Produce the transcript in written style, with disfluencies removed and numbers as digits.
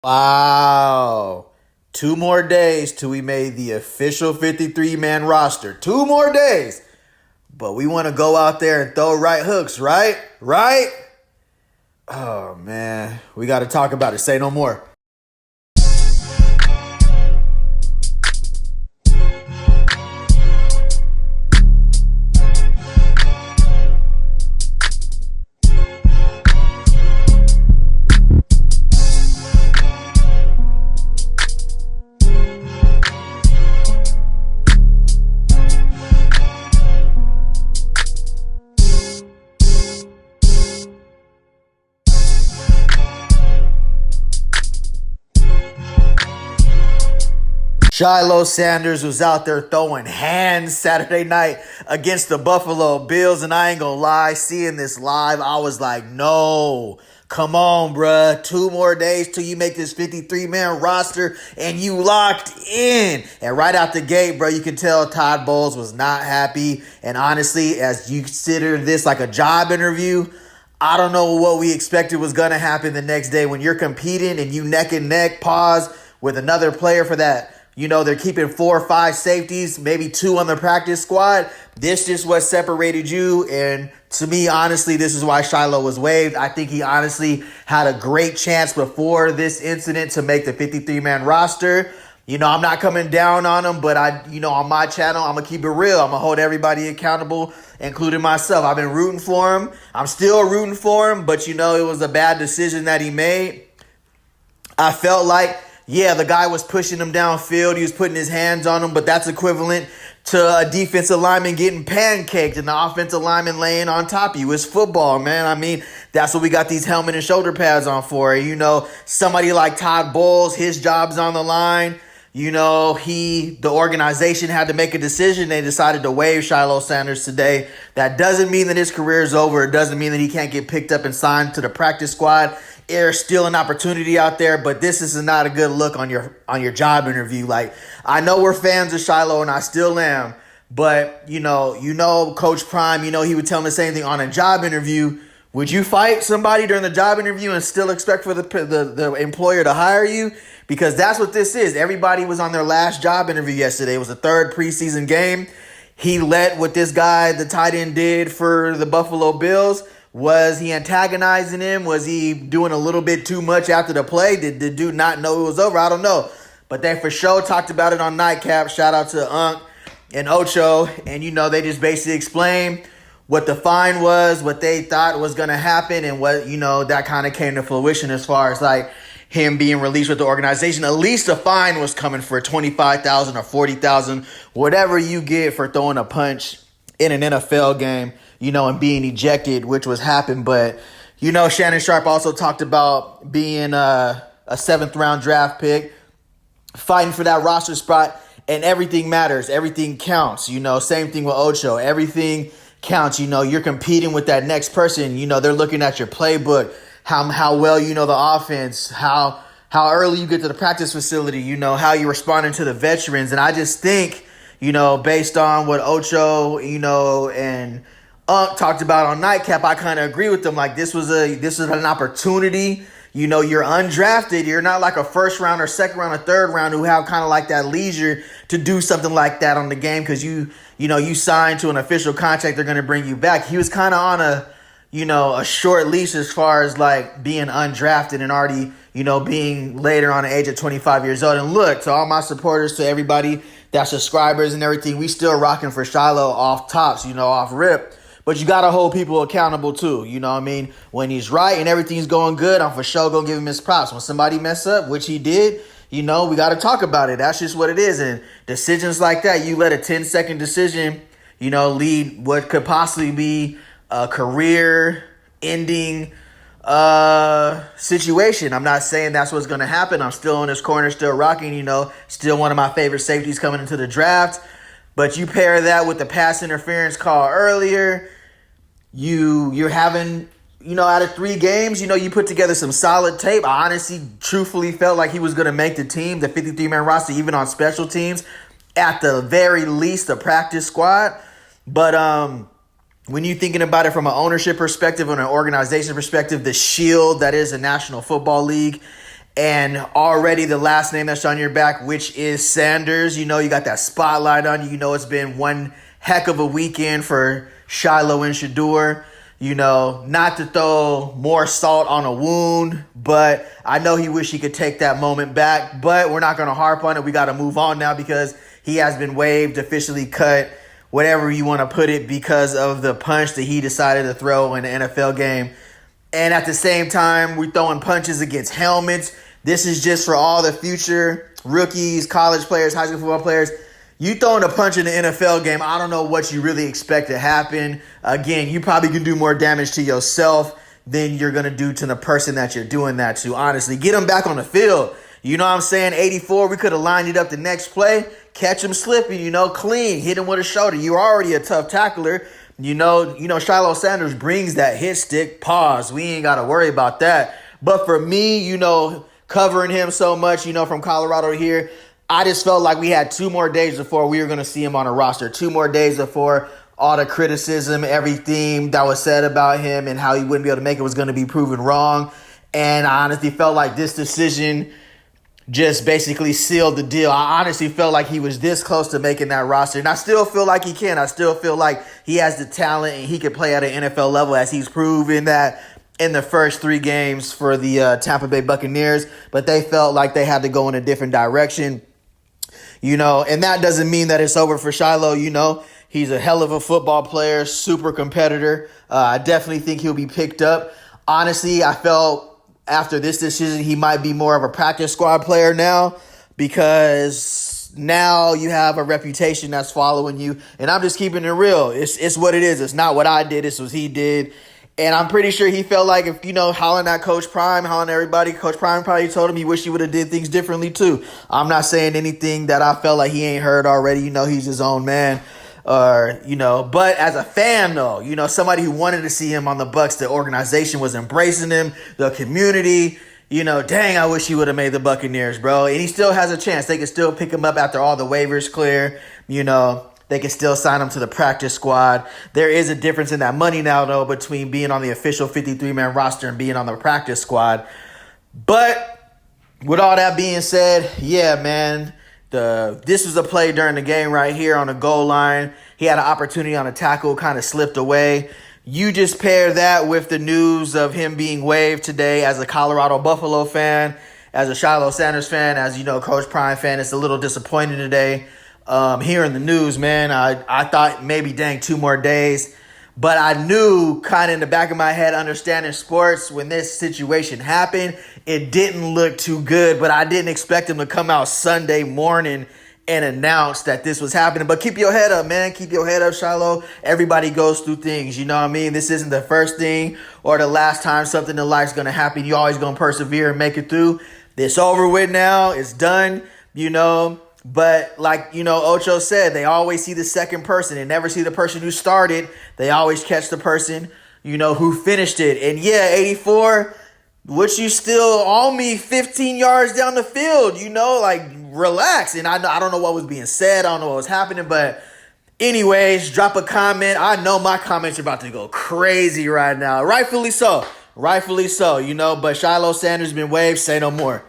Wow. 2 more days till we made the official 53-man roster. 2 more days. But we want to go out there and throw right hooks, right? Right? Oh, man. We got to talk about it. Say no more. Shilo Sanders was out there throwing hands Saturday night against the Buffalo Bills, and I ain't gonna lie, seeing this live, I was like, no, come on, bruh. 2 more days till you make this 53-man roster, and you locked in. And right out the gate, bro, you can tell Todd Bowles was not happy. And honestly, as you consider this like a job interview, I don't know what we expected was gonna happen the next day when you're competing and you neck and neck, pause, with another player for that. They're keeping 4 or 5 safeties, maybe 2 on the practice squad. This is what separated you. And to me, honestly, this is why Shilo was waived. I think he honestly had a great chance before this incident to make the 53-man roster. I'm not coming down on him, but on my channel, I'm going to keep it real. I'm going to hold everybody accountable, including myself. I've been rooting for him. I'm still rooting for him, but it was a bad decision that he made. I felt like, yeah, the guy was pushing him downfield. He was putting his hands on him, but that's equivalent to a defensive lineman getting pancaked and the offensive lineman laying on top of you. It's football, man. I mean, that's what we got these helmet and shoulder pads on for. Somebody like Todd Bowles, his job's on the line. The organization had to make a decision. They decided to waive Shilo Sanders today. That doesn't mean that his career is over. It doesn't mean that he can't get picked up and signed to the practice squad. There's still an opportunity out there, but this is not a good look on your job interview. Like, I know we're fans of Shilo, and I still am, but Coach Prime, he would tell him the same thing on a job interview. Would you fight somebody during the job interview and still expect for the employer to hire you? Because that's what this is. Everybody was on their last job interview yesterday. It was the 3rd preseason game. He let what this guy, the tight end, did for the Buffalo Bills. Was he antagonizing him? Was he doing a little bit too much after the play? Did the dude not know it was over? I don't know. But they for sure talked about it on Nightcap. Shout out to Unc and Ocho. And, they just basically explained what the fine was, what they thought was going to happen, and what, that kind of came to fruition as far as, like, him being released with the organization. At least a fine was coming for $25,000 or $40,000, whatever you get for throwing a punch in an NFL game, and being ejected, which was happened. But, Shannon Sharp also talked about being a 7th-round draft pick, fighting for that roster spot, and everything matters. Everything counts. Same thing with Ocho. Everything counts. You're competing with that next person. They're looking at your playbook, how well you know the offense, how early you get to the practice facility, how you're responding to the veterans. And I just think, based on what Ocho, and talked about on Nightcap, I kind of agree with them. Like, this was an opportunity. You're undrafted. You're not like a 1st round or 2nd round or 3rd round who have kind of like that leisure to do something like that on the game because you signed to an official contract. They're going to bring you back. He was kind of on a short leash as far as like being undrafted and already, being later on the age of 25 years old. And look, to all my supporters, to everybody that's subscribers and everything, we still rocking for Shilo off tops, off rip. But you got to hold people accountable too. When he's right and everything's going good, I'm for sure going to give him his props. When somebody mess up, which he did, we got to talk about it. That's just what it is. And decisions like that, you let a 10-second decision, lead what could possibly be a career-ending situation. I'm not saying that's what's going to happen. I'm still in his corner, still rocking, still one of my favorite safeties coming into the draft. But you pair that with the pass interference call earlier, you're having, out of 3 games, you put together some solid tape. I honestly, truthfully felt like he was going to make the team, the 53-man roster, even on special teams, at the very least, the practice squad. But when you're thinking about it from an ownership perspective and an organization perspective, the shield that is the National Football League, And already the last name that's on your back, which is Sanders, you got that spotlight on you. It's been one heck of a weekend for Shilo and Shador. Not to throw more salt on a wound, but I know he wish he could take that moment back. But we're not going to harp on it. We got to move on now because he has been waived, officially cut, whatever you want to put it, because of the punch that he decided to throw in the NFL game. And at the same time, we're throwing punches against helmets. This is just for all the future rookies, college players, high school football players. You throwing a punch in the NFL game, I don't know what you really expect to happen. Again, you probably can do more damage to yourself than you're going to do to the person that you're doing that to. Honestly, get him back on the field. You know what I'm saying? 84, we could have lined it up the next play. Catch him slipping, clean. Hit him with a shoulder. You're already a tough tackler. Shilo Sanders brings that hit stick. Pause. We ain't got to worry about that. But for me, covering him so much, from Colorado here, I just felt like we had 2 more days before we were going to see him on a roster. 2 more days before all the criticism, everything that was said about him and how he wouldn't be able to make it was going to be proven wrong. And I honestly felt like this decision just basically sealed the deal. I honestly felt like he was this close to making that roster. And I still feel like he can. I still feel like he has the talent and he can play at an NFL level, as he's proven that in the first 3 games for the Tampa Bay Buccaneers. But they felt like they had to go in a different direction. And that doesn't mean that it's over for Shilo. He's a hell of a football player, super competitor. I definitely think he'll be picked up. Honestly, I felt after this decision, he might be more of a practice squad player now, because now you have a reputation that's following you. And I'm just keeping it real. It's what it is. It's not what I did. It's what he did. And I'm pretty sure he felt like if, hollering at Coach Prime, hollering at everybody, Coach Prime probably told him he wished he would have did things differently too. I'm not saying anything that I felt like he ain't heard already. He's his own man. But as a fan though, somebody who wanted to see him on the Bucs, the organization was embracing him, the community, dang, I wish he would have made the Buccaneers, bro. And he still has a chance. They can still pick him up after all the waivers clear, they can still sign him to the practice squad. There is a difference in that money now though, between being on the official 53-man roster and being on the practice squad. But with all that being said, yeah, man, this was a play during the game right here on the goal line. He had an opportunity on a tackle, kind of slipped away. You just pair that with the news of him being waived today as a Colorado Buffalo fan, as a Shilo Sanders fan, as Coach Prime fan. It's a little disappointing today hearing the news, man. I thought maybe, 2 more days. But I knew kind of in the back of my head, understanding sports, when this situation happened, it didn't look too good. But I didn't expect him to come out Sunday morning and announce that this was happening. But keep your head up, man. Keep your head up, Shilo. Everybody goes through things, you know what I mean? This isn't the first thing or the last time something in life's going to happen. You're always going to persevere and make it through. It's over with now. It's done, But like, Ocho said, they always see the second person. They never see the person who started. They always catch the person, who finished it. And yeah, 84, which you still on me 15 yards down the field, relax. And I don't know what was being said. I don't know what was happening. But anyways, drop a comment. I know my comments are about to go crazy right now. Rightfully so. But Shilo Sanders been waived. Say no more.